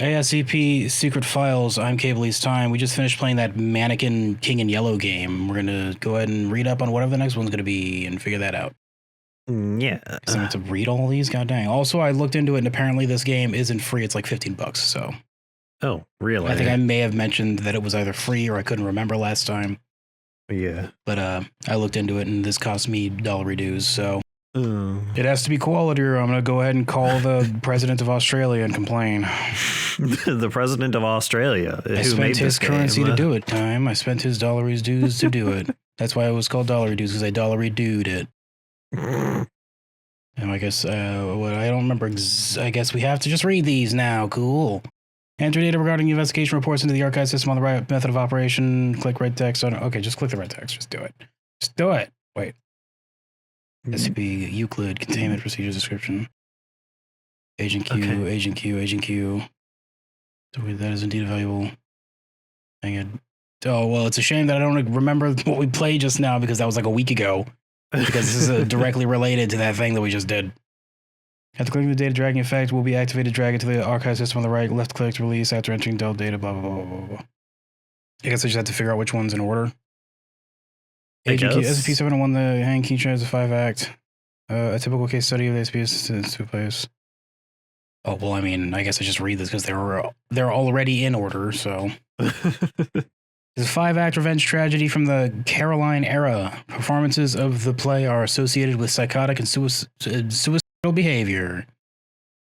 ASCP Secret Files, I'm Cabely's Time. We just finished playing that Mannequin King in Yellow game. We're going to go ahead and read up on whatever the next one's going to be and figure that out. Yeah. Because I have to read all these? God dang. Also, I looked into it, and apparently this game isn't free. It's like $15, so. Oh, really? I think I may have mentioned that it was either free or I couldn't remember last time. Yeah. But I looked into it, and this cost me $1 dues, so. It has to be quality, or I'm going to go ahead and call the president of Australia and complain. The president of Australia, I spent his currency to do it, Time. I spent his $1 dues to do it. That's why it was called $1 dues, because I $1 dued it. And I guess, what I don't remember, I guess we have to just read these now. Cool. Enter data regarding investigation reports into the archive system on the right method of operation. Click right text on. Okay, just click the right text. Just do it. Just do it. Wait. SCP Euclid containment procedures description. Agent Q, okay. Agent Q, Agent Q. So that is indeed valuable. Dang it. Oh, well, it's a shame that I don't remember what we played just now because that was like a week ago. Because this is directly related to that thing that we just did. After clicking the data dragging effect, will be activated, drag it to the archive system on the right, left click to release after entering Dell data, blah, blah, blah, blah, blah. I guess I just have to figure out which one's in order. Agent Q, SCP-701, the hang key has a 5-act. A typical case study of the SCP assistance to place. Oh, well, I mean, I guess I just read this because they're already in order, so. It's a 5-act revenge tragedy from the Caroline era. Performances of the play are associated with psychotic and suicidal behavior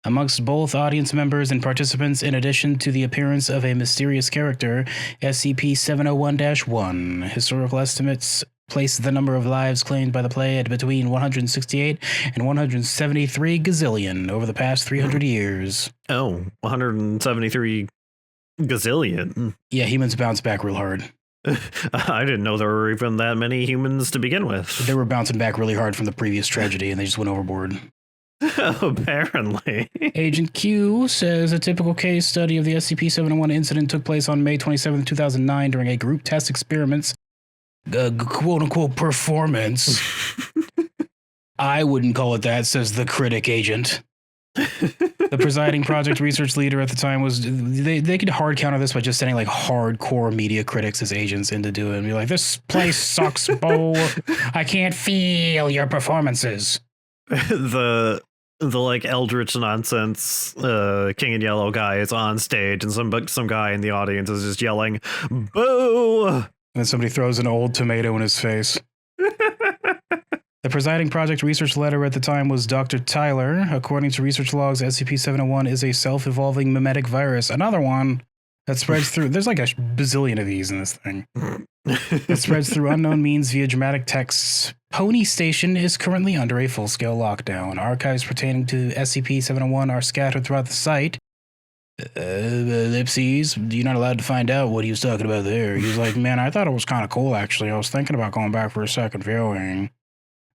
amongst both audience members and participants, in addition to the appearance of a mysterious character, SCP-701-1. Historical estimates place the number of lives claimed by the play at between 168 and 173 gazillion over the past 300 years. Oh, 173 gazillion. Yeah, humans bounce back real hard. I didn't know there were even that many humans to begin with. They were bouncing back really hard from the previous tragedy, and they just went overboard. Apparently. Agent Q says a typical case study of the SCP-701 incident took place on May 27, 2009 during a group test experiments, quote-unquote performance. I wouldn't call it that, says the critic agent. The presiding project research leader at the time was, they could hard counter this by just sending like hardcore media critics as agents in to do it and be like, this place sucks, Bo. I can't feel your performances. The like eldritch nonsense King in Yellow guy is on stage and some guy in the audience is just yelling, boo! And then somebody throws an old tomato in his face. The presiding project research leader at the time was Dr. Tyler. According to research logs, SCP-701 is a self-evolving mimetic virus. Another one that spreads through... There's like a bazillion of these in this thing. It spreads through unknown means via dramatic texts. Pony Station is currently under a full-scale lockdown. Archives pertaining to SCP-701 are scattered throughout the site. Ellipses, you're not allowed to find out what he was talking about there. He was like, man, I thought it was kind of cool, actually. I was thinking about going back for a second viewing.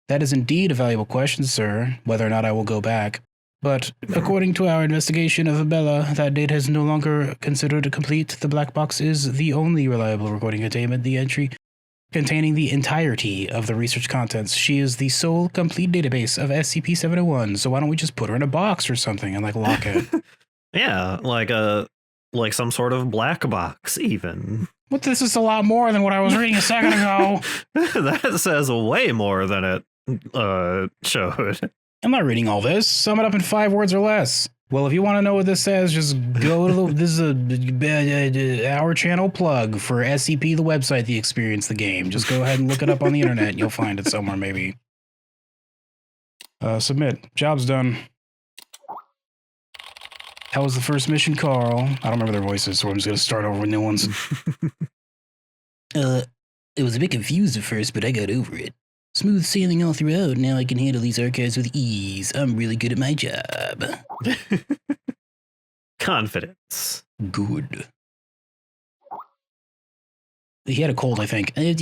That is indeed a valuable question, sir, whether or not I will go back. But according to our investigation of Abella, that data is no longer considered complete. The black box is the only reliable recording containment, the entry containing the entirety of the research contents. She is the sole complete database of SCP-701, so why don't we just put her in a box or something and like lock it? Yeah, like some sort of black box even. But this is a lot more than what I was reading a second ago. That says way more than it showed. I'm not reading all this. Sum it up in 5 words or less. Well, if you want to know what this says, just go to this is our channel plug for SCP, the website, the experience, the game. Just go ahead and look it up on the internet and you'll find it somewhere, maybe. Submit. Job's done. How was the first mission, Carl? I don't remember their voices, so I'm just going to start over with new ones. It was a bit confused at first, but I got over it. Smooth sailing all throughout. Now I can handle these archives with ease. I'm really good at my job. Confidence. Good. He had a cold, I think. I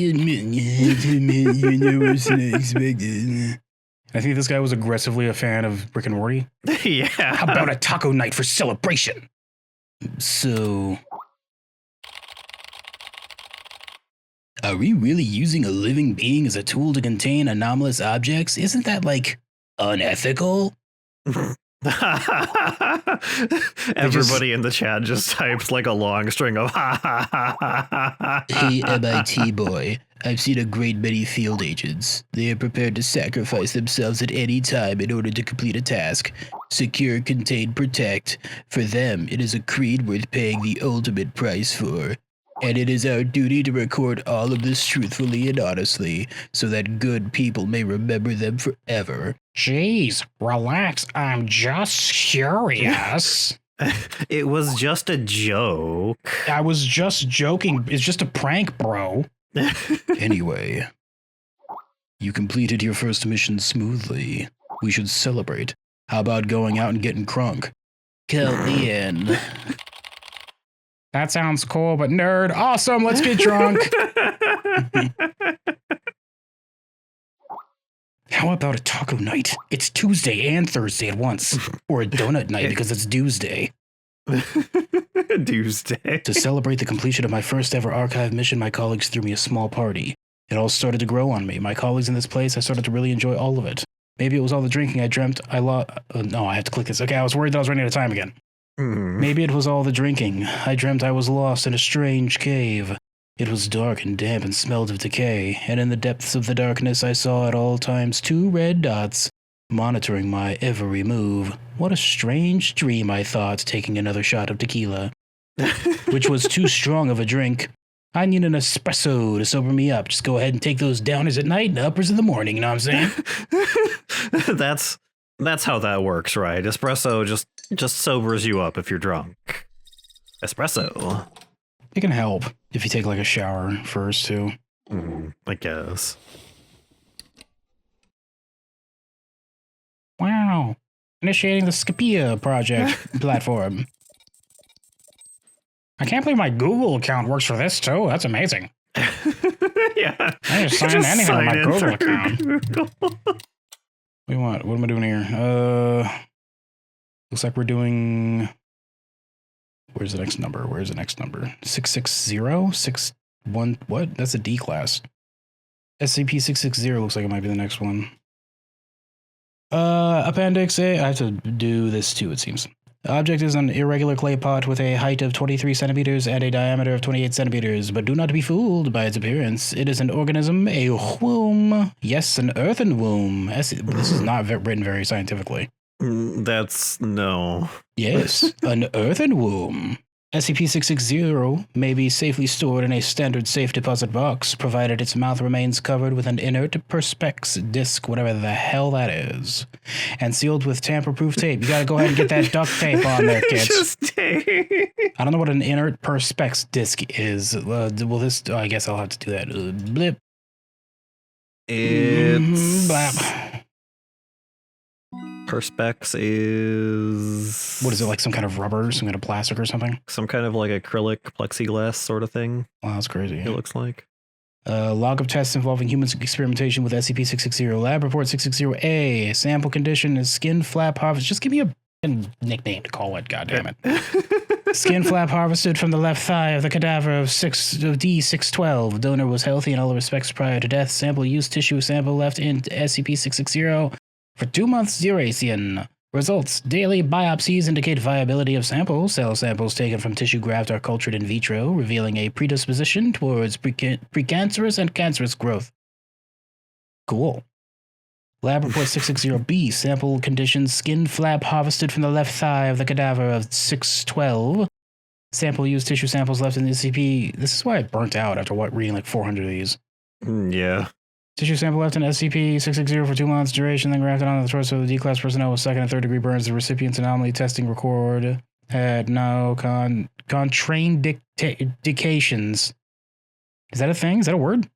think this guy was aggressively a fan of Rick and Morty. Yeah. How about a taco night for celebration? So... Are we really using a living being as a tool to contain anomalous objects? Isn't that, like, unethical? Everybody in the chat just types like a long string of Hey, MIT boy, I've seen a great many field agents. They are prepared to sacrifice themselves at any time in order to complete a task. Secure, contain, protect. For them, it is a creed worth paying the ultimate price for. And it is our duty to record all of this truthfully and honestly, so that good people may remember them forever. Jeez, relax, I'm just curious. It was just a joke. I was just joking. It's just a prank, bro. Anyway, you completed your first mission smoothly. We should celebrate. How about going out and getting crunk? Count me in. That sounds cool, but nerd. Awesome, let's get drunk. How about a taco night? It's Tuesday and Thursday at once. Or a donut night because it's Tuesday. Tuesday. To celebrate the completion of my first ever archive mission, my colleagues threw me a small party. It all started to grow on me. My colleagues in this place, I started to really enjoy all of it. Maybe it was all the drinking I dreamt I lost. No, I have to click this. Okay, I was worried that I was running out of time again. Maybe it was all the drinking. I dreamt I was lost in a strange cave. It was dark and damp and smelled of decay, and in the depths of the darkness I saw at all times 2 red dots, monitoring my every move. What a strange dream, I thought, taking another shot of tequila, which was too strong of a drink. I need an espresso to sober me up. Just go ahead and take those downers at night and uppers in the morning, you know what I'm saying? That's how that works, right? Espresso just sobers you up if you're drunk. Espresso. It can help if you take like a shower first too. I guess. Wow. Initiating the SCP project platform. I can't believe my Google account works for this too. That's amazing. Yeah. I just sign anything on my Google account. Google. What am I doing here? Looks like we're doing... Where's the next number? 660? 61... What? That's a D class. SCP-660 looks like it might be the next one. Appendix A. I have to do this too, it seems. The object is an irregular clay pot with a height of 23 centimeters and a diameter of 28 centimeters, but do not be fooled by its appearance. It is an organism, a womb. Yes, an earthen womb. This is not written very scientifically. That's no. Yes, an earthen womb. SCP-660 may be safely stored in a standard safe deposit box, provided its mouth remains covered with an inert perspex disc, whatever the hell that is, and sealed with tamper-proof tape. You gotta go ahead and get that duct tape on there, kids. Just tape. I don't know what an inert perspex disc is. Well, this... I guess I'll have to do that. Blip. It's... Blap. Perspex is... What is it, like some kind of rubber, some kind of plastic or something? Some kind of like acrylic plexiglass sort of thing. Wow, that's crazy. It looks like. Log of tests involving human experimentation with SCP-660. Lab report 660-A. Sample condition is skin flap harvest. Just give me a nickname to call it, goddammit. Skin flap harvested from the left thigh of the cadaver of D612. Donor was healthy in all respects prior to death. Sample used tissue sample left in SCP-660 for 2 months duration. Results. Daily biopsies indicate viability of sample. Cell samples taken from tissue graft are cultured in vitro, revealing a predisposition towards precancerous and cancerous growth. Cool. Lab report 660-B. Sample conditions. Skin flap harvested from the left thigh of the cadaver of 612. Sample used tissue samples left in the SCP. This is why I burnt out after reading like 400 of these. Yeah. Tissue sample left in SCP-660 for 2 months duration, then grafted onto the torso of the D-class personnel with 2nd and 3rd degree burns. The recipient's anomaly testing record had no contraindications. Is that a thing? Is that a word?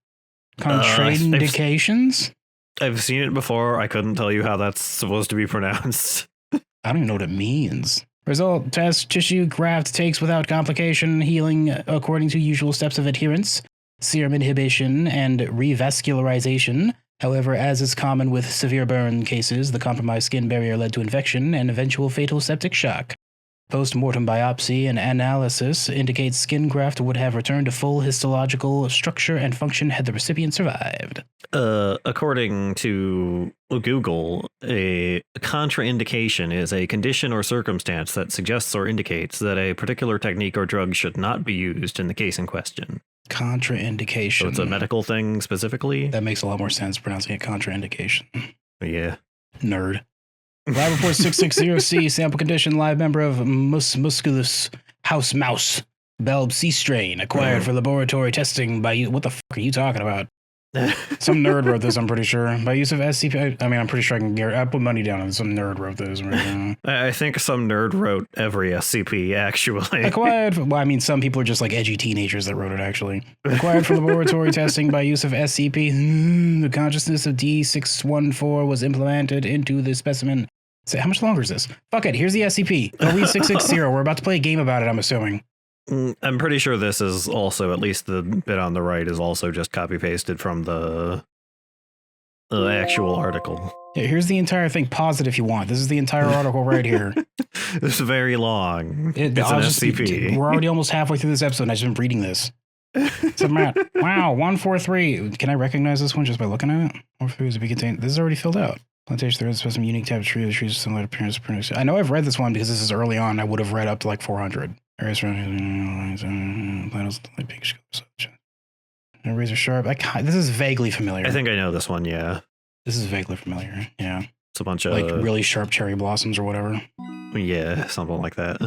Contraindications? I've seen it before. I couldn't tell you how that's supposed to be pronounced. I don't even know what it means. Result, test tissue graft takes without complication, healing according to usual steps of adherence, serum inhibition, and revascularization. However, as is common with severe burn cases, the compromised skin barrier led to infection and eventual fatal septic shock. Post-mortem biopsy and analysis indicates skin graft would have returned to full histological structure and function had the recipient survived. According to Google, a contraindication is a condition or circumstance that suggests or indicates that a particular technique or drug should not be used in the case in question. Contraindication. So it's a medical thing specifically? That makes a lot more sense, pronouncing it contraindication. Yeah. Nerd. Lab report 660C, sample condition, live member of musculus house mouse, bulb C strain, acquired for laboratory testing by what the fuck are you talking about? Some nerd wrote this, I'm pretty sure. By use of SCP, I mean, I'm pretty sure I put money down on some nerd wrote this. I think some nerd wrote every SCP, actually. Acquired, well, I mean, some people are just like edgy teenagers that wrote it, actually. Acquired for laboratory testing by use of SCP. The consciousness of D614 was implemented into the specimen. So how much longer is this? Fuck it, here's the SCP. Go read 660. We're about to play a game about it, I'm assuming. I'm pretty sure this is also, at least the bit on the right, is also just copy-pasted from the actual article. Yeah, here's the entire thing. Pause it if you want. This is the entire article right here. This is very long. It's an SCP. We're already almost halfway through this episode and I've just been reading this. So Matt, wow, 143. Can I recognize this one just by looking at it? Or foods to be contained. This is already filled out. Plantation, there is some unique type of tree. The trees are similar to appearance. I know I've read this one because this is early on. I would have read up to like 400. Areas around razor sharp. This is vaguely familiar. I think I know this one, yeah. This is vaguely familiar, yeah. It's a bunch of... like really sharp cherry blossoms or whatever. Yeah, something like that.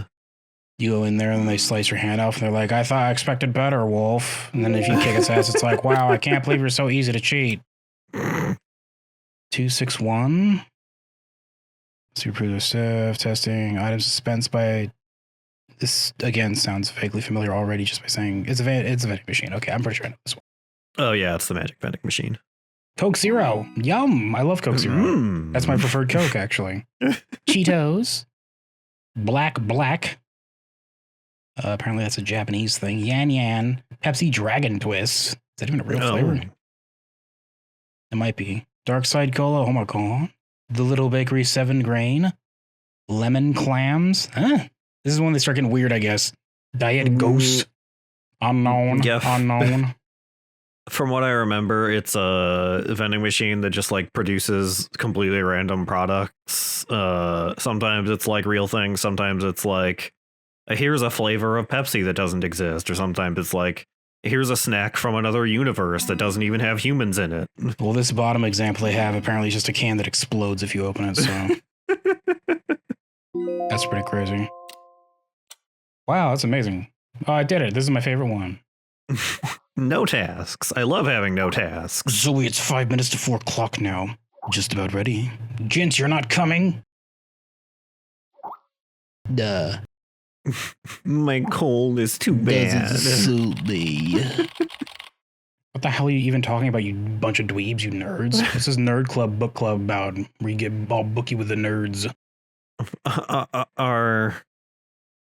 You go in there and they slice your hand off and they're like, I expected better, wolf. And then if you kick its ass, it's like, wow, I can't believe you're so easy to cheat. 261. Super Civ testing. Items dispensed by... This, again, sounds vaguely familiar already just by saying it's a vending machine. Okay, I'm pretty sure I know this one. Oh, yeah, it's the magic vending machine. Coke Zero. Yum. I love Coke Zero. That's my preferred Coke, actually. Cheetos. Black. Apparently that's a Japanese thing. Yan Yan. Pepsi Dragon Twist. Is that even a real flavor? It might be. Dark Side Cola. Oh my god. The Little Bakery 7 Grain. Lemon Clams. Huh? This is when they start getting weird, I guess. Diet Ghost. Unknown. Yeah. Unknown. From what I remember, it's a vending machine that just like produces completely random products. Sometimes it's like real things. Sometimes it's like, here's a flavor of Pepsi that doesn't exist. Or sometimes it's like, here's a snack from another universe that doesn't even have humans in it. Well, this bottom example they have apparently is just a can that explodes if you open it. So that's pretty crazy. Wow, that's amazing. Oh, I did it. This is my favorite one. No tasks. I love having no tasks. Zoe, it's 5 minutes to 4 o'clock now. Just about ready. Gents, you're not coming? Duh. My cold is too bad. Suit me. What the hell are you even talking about, you bunch of dweebs, you nerds? This is Nerd Club Book Club about where you get all booky with the nerds.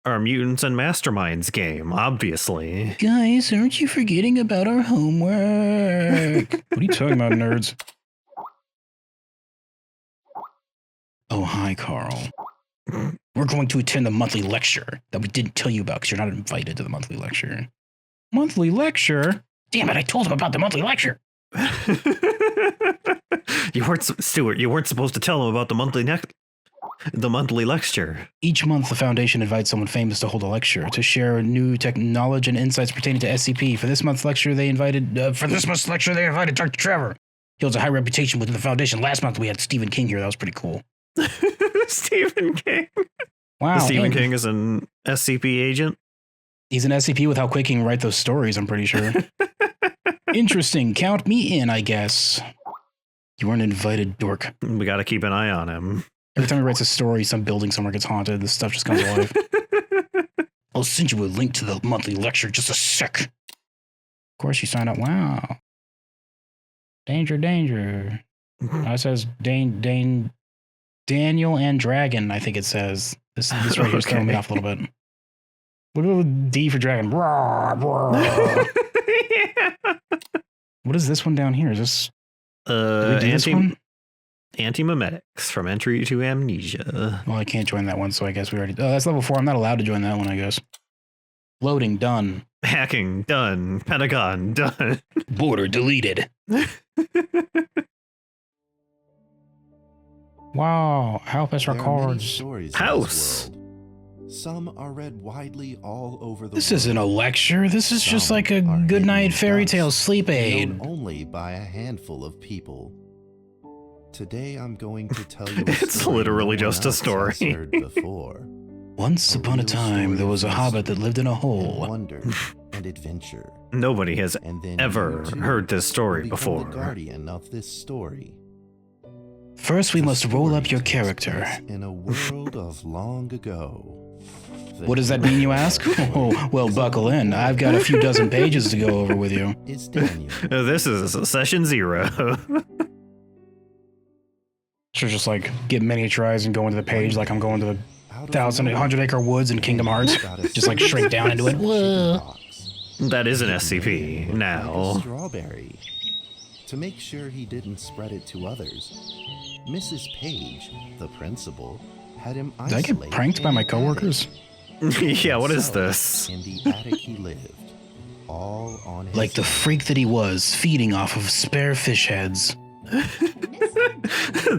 Our Mutants and Masterminds game, obviously. Guys, aren't you forgetting about our homework? What are you talking about, nerds? Oh, hi, Carl. We're going to attend the monthly lecture that we didn't tell you about because you're not invited to the monthly lecture. Monthly lecture? Damn it, I told him about the monthly lecture. You weren't, Stuart, you weren't supposed to tell him about the monthly lecture. Each month, the Foundation invites someone famous to hold a lecture to share new knowledge and insights pertaining to SCP. For this month's lecture, they invited Dr. Trevor. He holds a high reputation within the Foundation. Last month, we had Stephen King here. That was pretty cool. Stephen King. Wow. Stephen King is an SCP agent. He's an SCP with how quick he can write those stories, I'm pretty sure. Interesting. Count me in, I guess. You weren't invited, dork. We got to keep an eye on him. Every time he writes a story, some building somewhere gets haunted. This stuff just comes alive. I'll send you a link to the monthly lecture in just a sec. Of course, you sign up. Wow. Danger, danger. It says Daniel and Dragon, I think it says. This right here is throwing me off a little bit. What about D for Dragon? Yeah. What is this one down here? Is this... this one? Anti-memetics from entry to amnesia. Well, I can't join that one, so I guess we already... Oh, that's level 4. I'm not allowed to join that one, I guess. Loading, done. Hacking, done. Pentagon, done. Border deleted. Wow, help us record. House. Some are read widely all over the This world. isn't a lecture. This is just Some like a are goodnight hidden fairy dust, tale sleep aid. known only by a handful of people. Today I'm going to tell you a It's story literally no one just a else story. has heard before. Once upon a real time, story there was a of hobbit that mystery lived in a and hole. wonder and adventure. Nobody has And then ever you too heard this story will become before. the guardian of this story. First, we The must roll up story your takes character. place in a world of long ago. The What does that mean, you ask? Oh, well, buckle in. I've got a few dozen pages to go over with you. It's Daniel. This is session 0. Should just like get many tries and go into the page like I'm going to the 1,800 acre woods in Kingdom Hearts. Just like shrink down into it. Whoa. That is an SCP now. Strawberry. To make sure he didn't spread it to others, Mrs. Page, the principal, had him Did I get isolated pranked by in my an coworkers? Yeah, what is cellar this? In the attic he lived, all on his Like the own. freak that he was, feeding off of spare fish heads.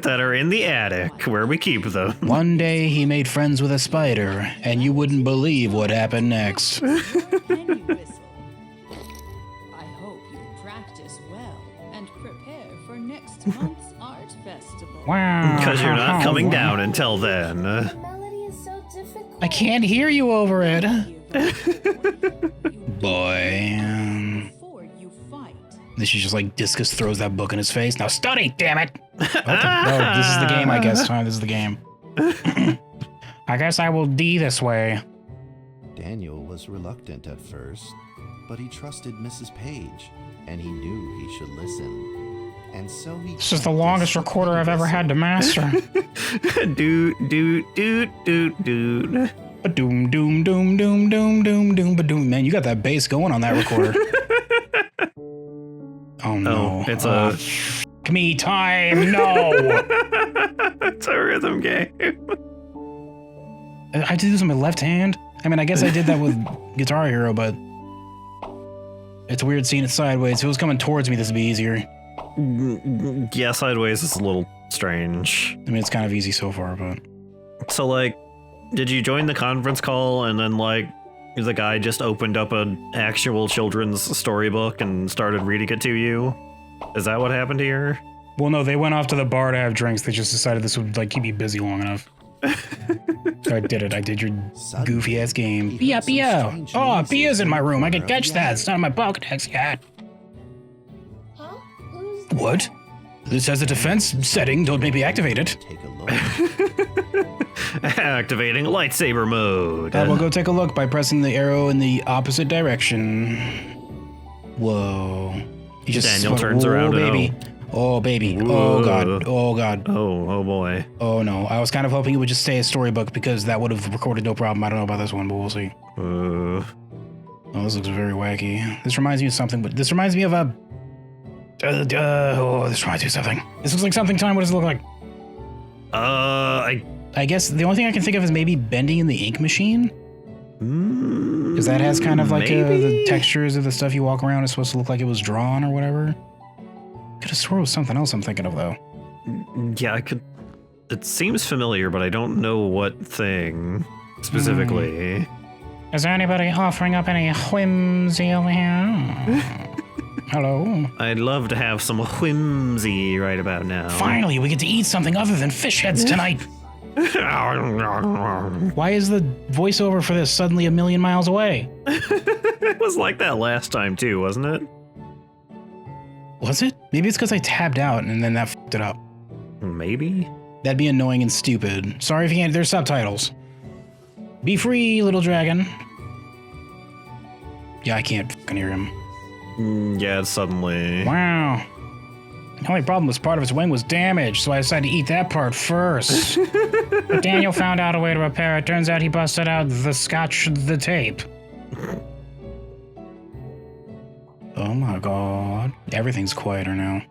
That are in the attic where we keep them. One day he made friends with a spider, and you wouldn't believe what happened next. Can you whistle? I hope you practice well and prepare for next month's art festival. Wow. Because you're not coming down until then. The melody is so difficult. I can't hear you over it. You Boy. before you fight. Then she just like discus throws that book in his face. Now study, damn it! Oh, this is the game, I guess. Huh? This is the game. I guess I will D this way. Daniel was reluctant at first, but he trusted Mrs. Page, and he knew he should listen. And so he. This is the longest recorder I've ever had to master. Doot, doot, doot, doot, doot. Ba-doom, doom, doom, doom, doom, doom, doom, ba-doom. Man, you got that bass going on that recorder. Oh no. Oh, it's a... Me time, no! It's a rhythm game. I did this with my left hand. I mean, I guess I did that with Guitar Hero, but it's weird seeing it sideways. If it was coming towards me, this would be easier. Yeah, sideways is a little strange. I mean, it's kind of easy so far, but So, like, did you join the conference call and then, like, the guy just opened up an actual children's storybook and started reading it to you? Is that what happened here? well, no, they went off to the bar to have drinks. They just decided this would like keep me busy long enough. So I did it. I did your goofy ass game. Pia, Pia. Oh, Pia's in my room. I can catch that. It's not in my Pokedex yet. Huh? Who's What? This has a defense setting. Don't make me activate it. Take a look. Activating lightsaber mode. We'll go take a look by pressing the arrow in the opposite direction. Whoa. He just Daniel went, turns "Whoa, around and baby. Oh, baby. Oh, God. Oh, God. Oh boy. Oh, no. I was kind of hoping it would just stay a storybook because that would have recorded no problem. I don't know about this one, but we'll see. Oh, this looks very wacky. This reminds me of something, but this reminds me of a... this reminds me of something. This looks like something time. What does it look like? I guess the only thing I can think of is maybe bending in the ink machine. Because that has kind of like the textures of the stuff you walk around is supposed to look like it was drawn or whatever. Could have swore it was something else I'm thinking of, though. Yeah, I could... It seems familiar, but I don't know what thing specifically. Is anybody offering up any whimsy over here? Hello? I'd love to have some whimsy right about now. Finally, we get to eat something other than fish heads tonight. Why is the voiceover for this suddenly a million miles away? It was like that last time too, wasn't it? Was it? Maybe it's because I tabbed out and then that fucked it up. Maybe? That'd be annoying and stupid. Sorry if you can't. There's subtitles. Be free, little dragon. Yeah, I can't fucking hear him. Yeah, suddenly. Wow. The only problem was part of his wing was damaged, so I decided to eat that part first. But Daniel found out a way to repair it. Turns out he busted out the tape. Oh my god. Everything's quieter now.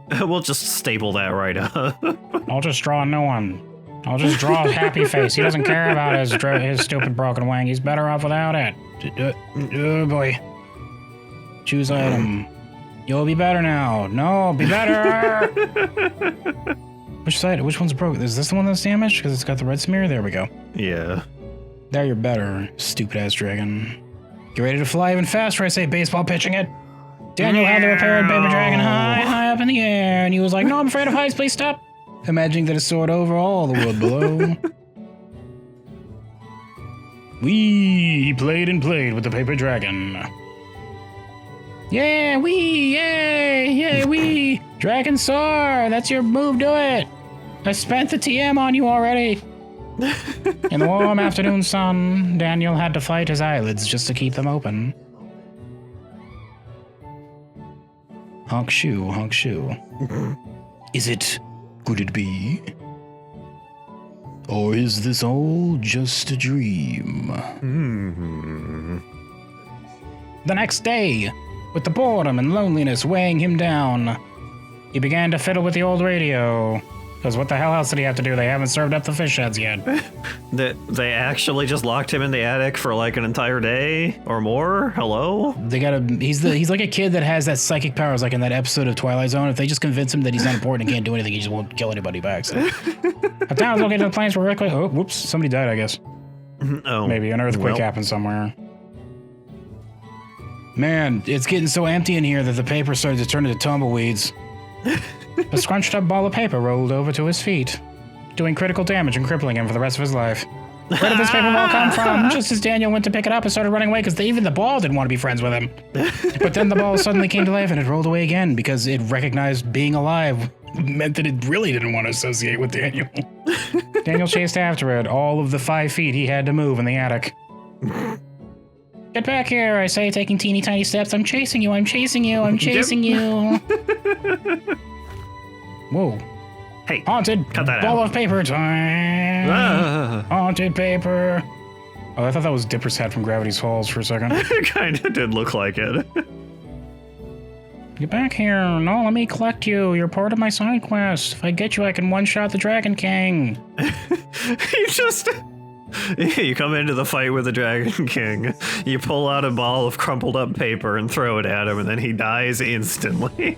We'll just staple that right up. I'll just draw a new one. I'll just draw a happy face. He doesn't care about his stupid broken wing. He's better off without it. Oh boy. Choose item. You'll be better now. No, be better. Which side? Which one's broken? Is this the one that's damaged? Because it's got the red smear? There we go. Yeah. There you're better, stupid ass dragon. Get ready to fly even faster, I say, baseball pitching it. Daniel had the repaired paper dragon high up in the air, and he was like, no, I'm afraid of heights, please stop. Imagining that it soared over all the world below. He played and played with the paper dragon. Yeah, yay, Dragon soar, that's your move, do it. I spent the TM on you already. In the warm afternoon sun, Daniel had to fight his eyelids just to keep them open. Honk shoe, honk shoe. Is it? Could it be? Or is this all just a dream? The next day, with the boredom and loneliness weighing him down, he began to fiddle with the old radio. Because what the hell else did he have to do? They haven't served up the fish heads yet. They actually just locked him in the attic for like an entire day or more? Hello? He's like a kid that has that psychic powers, like in that episode of Twilight Zone. If they just convince him that he's not important and can't do anything, he just won't kill anybody back. So. Uptown is located in the plains where earthquake. Oh, whoops! Somebody died, I guess. Oh, maybe an earthquake happened somewhere. Man, it's getting so empty in here that the paper started to turn into tumbleweeds. A scrunched up ball of paper rolled over to his feet, doing critical damage and crippling him for the rest of his life. Where did this paper ball come from? Just as Daniel went to pick it up and started running away because even the ball didn't want to be friends with him. But then the ball suddenly came to life and it rolled away again because it recognized being alive meant that it really didn't want to associate with Daniel. Daniel chased after it, all of the 5 feet he had to move in the attic. Get back here, I say, taking teeny tiny steps. I'm chasing you, I'm chasing you, I'm chasing you. Whoa. Hey, haunted cut that ball out. of paper time. Haunted paper. Oh, I thought that was Dipper's hat from Gravity's Falls for a second. It kind of did look like it. Get back here. No, let me collect you. You're part of my side quest. If I get you, I can one-shot the Dragon King. You come into the fight with the Dragon King, you pull out a ball of crumpled up paper and throw it at him, and then he dies instantly.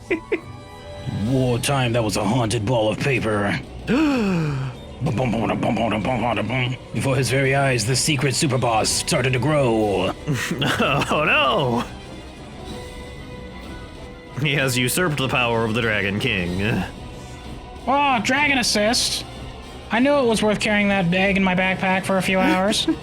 Wartime, that was a haunted ball of paper. Before his very eyes, the secret super boss started to grow. Oh no! He has usurped the power of the Dragon King. Oh, Dragon Assist! I knew it was worth carrying that egg in my backpack for a few hours. Daniel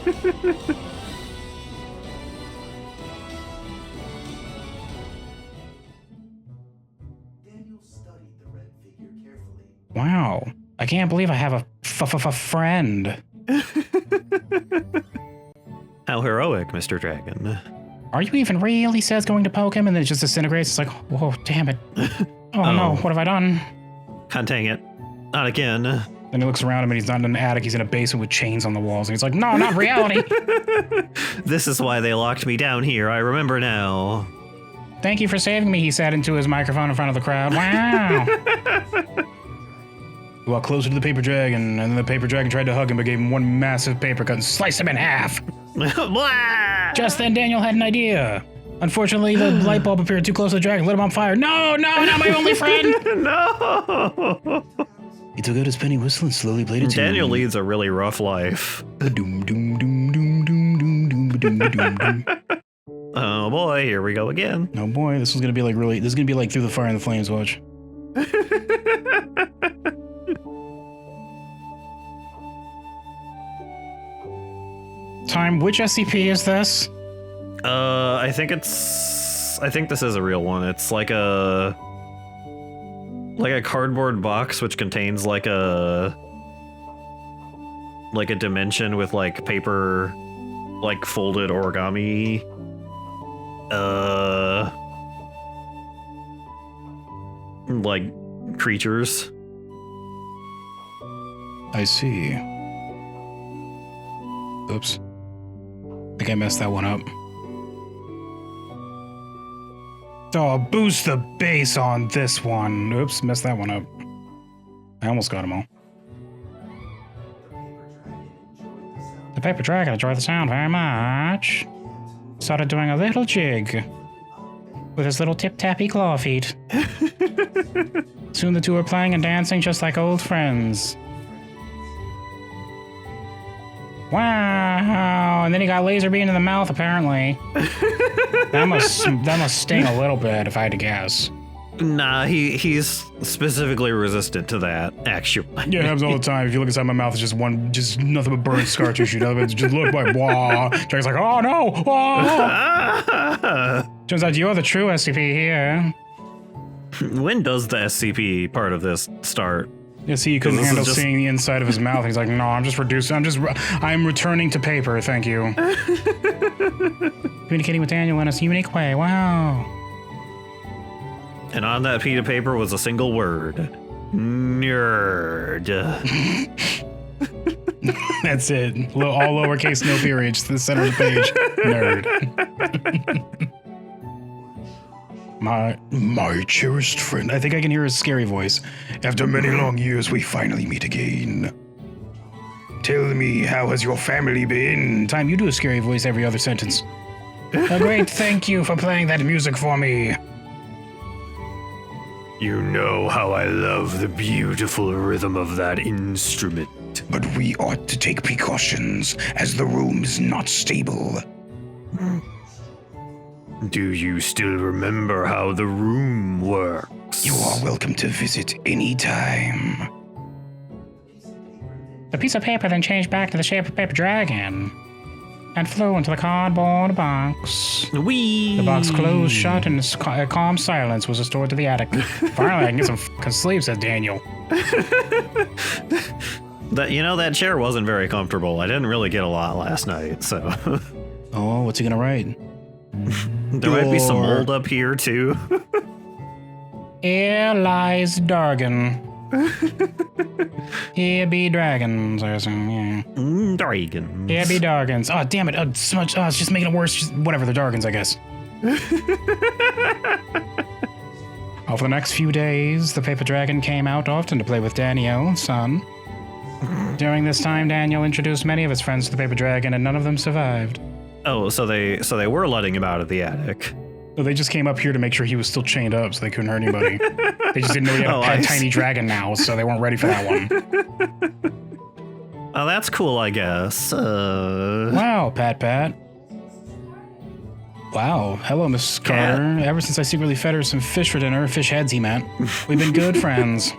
studied the red figure carefully. Wow. I can't believe I have a friend. How heroic, Mr. Dragon. Are you even real? He says, going to poke him, and then it just disintegrates. It's like, whoa, damn it. Oh no, what have I done? Can't hang it. Not again. Then he looks around him and he's not in an attic, he's in a basement with chains on the walls. And he's like, no, not reality. This is why they locked me down here, I remember now. Thank you for saving me, he said into his microphone in front of the crowd. Wow. He walked closer to the paper dragon, and then the paper dragon tried to hug him, but gave him one massive paper cut and sliced him in half. Just then Daniel had an idea. Unfortunately, the light bulb appeared too close to the dragon, lit him on fire. No, not my only friend. No! He took out his penny whistle and slowly played a tune. Daniel leads a really rough life. Doom, doom, doom, doom, doom, doom, doom, doom, doom, doom. Oh boy, here we go again. Oh boy, this is gonna be like Through the Fire and the Flames, watch. Time, which SCP is this? I think this is a real one. It's like a cardboard box which contains like a dimension with like paper, like folded origami. Like creatures. I see. Oops. I think I messed that one up. Oh, boost the bass on this one. Oops, messed that one up. I almost got them all. The paper dragon enjoyed the sound very much. Started doing a little jig with his little tip-tappy claw feet. Soon the two were playing and dancing just like old friends. Wow! And then he got laser beam in the mouth, apparently. that must sting a little bit, if I had to guess. Nah, he's specifically resistant to that, actually. Yeah, it happens all the time. If you look inside my mouth, it's just nothing but burnt scar tissue. Nothing but just look like, wah. Dragon's like, oh no! Wah! Turns out you're the true SCP here. When does the SCP part of this start? Yeah, see, he couldn't handle seeing the inside of his mouth. He's like, no, I'm returning to paper, thank you. Communicating with Daniel in a unique way, wow. And on that sheet of paper was a single word. Nerd. That's it. All lowercase, no periods to the center of the page. Nerd. My cherished friend. I think I can hear his scary voice. After many long years, we finally meet again. Tell me, how has your family been? Time, you do a scary voice every other sentence. A great thank you for playing that music for me. You know how I love the beautiful rhythm of that instrument. But we ought to take precautions, as the room is not stable. Do you still remember how the room works? You are welcome to visit any time. The piece of paper then changed back to the shape of a paper dragon and flew into the cardboard box. Whee! The box closed shut and a calm silence was restored to the attic. Finally, I can get some fucking sleep, said Daniel. That chair wasn't very comfortable. I didn't really get a lot last night, so. Oh, what's he gonna write? There might be some mold up here, too. Here lies Dargan. Here be dragons, I assume, yeah. Dragons. Here be Dargans. Oh, damn it. It's just making it worse. Just, whatever, they're Dargans, I guess. For the next few days, the paper dragon came out often to play with Daniel, son. During this time, Daniel introduced many of his friends to the paper dragon, and none of them survived. Oh, so they were letting him out of the attic. So they just came up here to make sure he was still chained up so they couldn't hurt anybody. They just didn't know he had a tiny dragon now, so they weren't ready for that one. Oh, that's cool, I guess. Wow, Pat. Wow. Hello, Miss Carter. Ever since I secretly fed her some fish for dinner, fish heads he meant, we've been good friends.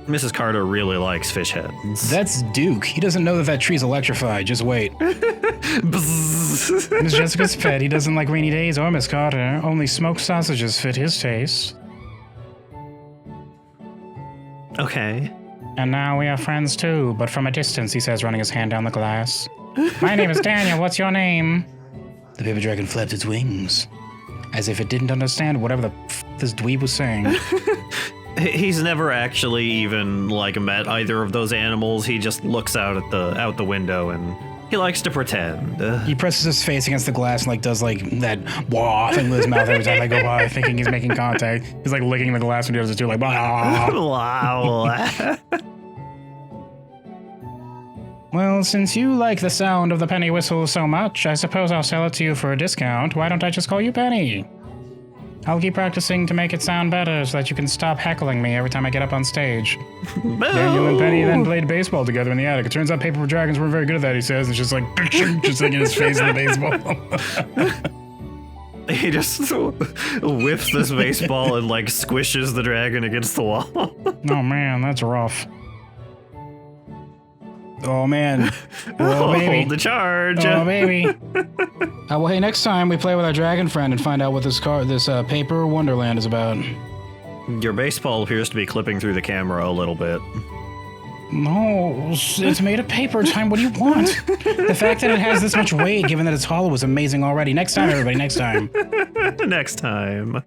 Mrs. Carter really likes fish heads. That's Duke. He doesn't know that tree's electrified. Just wait. Miss Jessica's pet. He doesn't like rainy days or Miss Carter. Only smoked sausages fit his taste. Okay. And now we are friends too, but from a distance, he says, running his hand down the glass. My name is Daniel. What's your name? The paper dragon flapped its wings, as if it didn't understand whatever the this dweeb was saying. He's never actually even met either of those animals. He just looks out the window and he likes to pretend. He presses his face against the glass and does that wah thing with his mouth every time they go by, thinking he's making contact. He's licking the glass when he does it too, bah. Wow. Well, since you like the sound of the penny whistle so much, I suppose I'll sell it to you for a discount. Why don't I just call you Penny? I'll keep practicing to make it sound better so that you can stop heckling me every time I get up on stage. Daniel and Penny then played baseball together in the attic. It turns out paper dragons weren't very good at that, he says. It's just in his face in the baseball. He just whips this baseball and squishes the dragon against the wall. Oh man, that's rough. Oh man. Oh baby. Hold the charge. Oh baby. Well, hey, next time we play with our dragon friend and find out what this paper wonderland is about. Your baseball appears to be clipping through the camera a little bit. No, it's made of paper. Time, what do you want? The fact that it has this much weight, given that it's hollow, is amazing already. Next time, everybody, next time. Next time.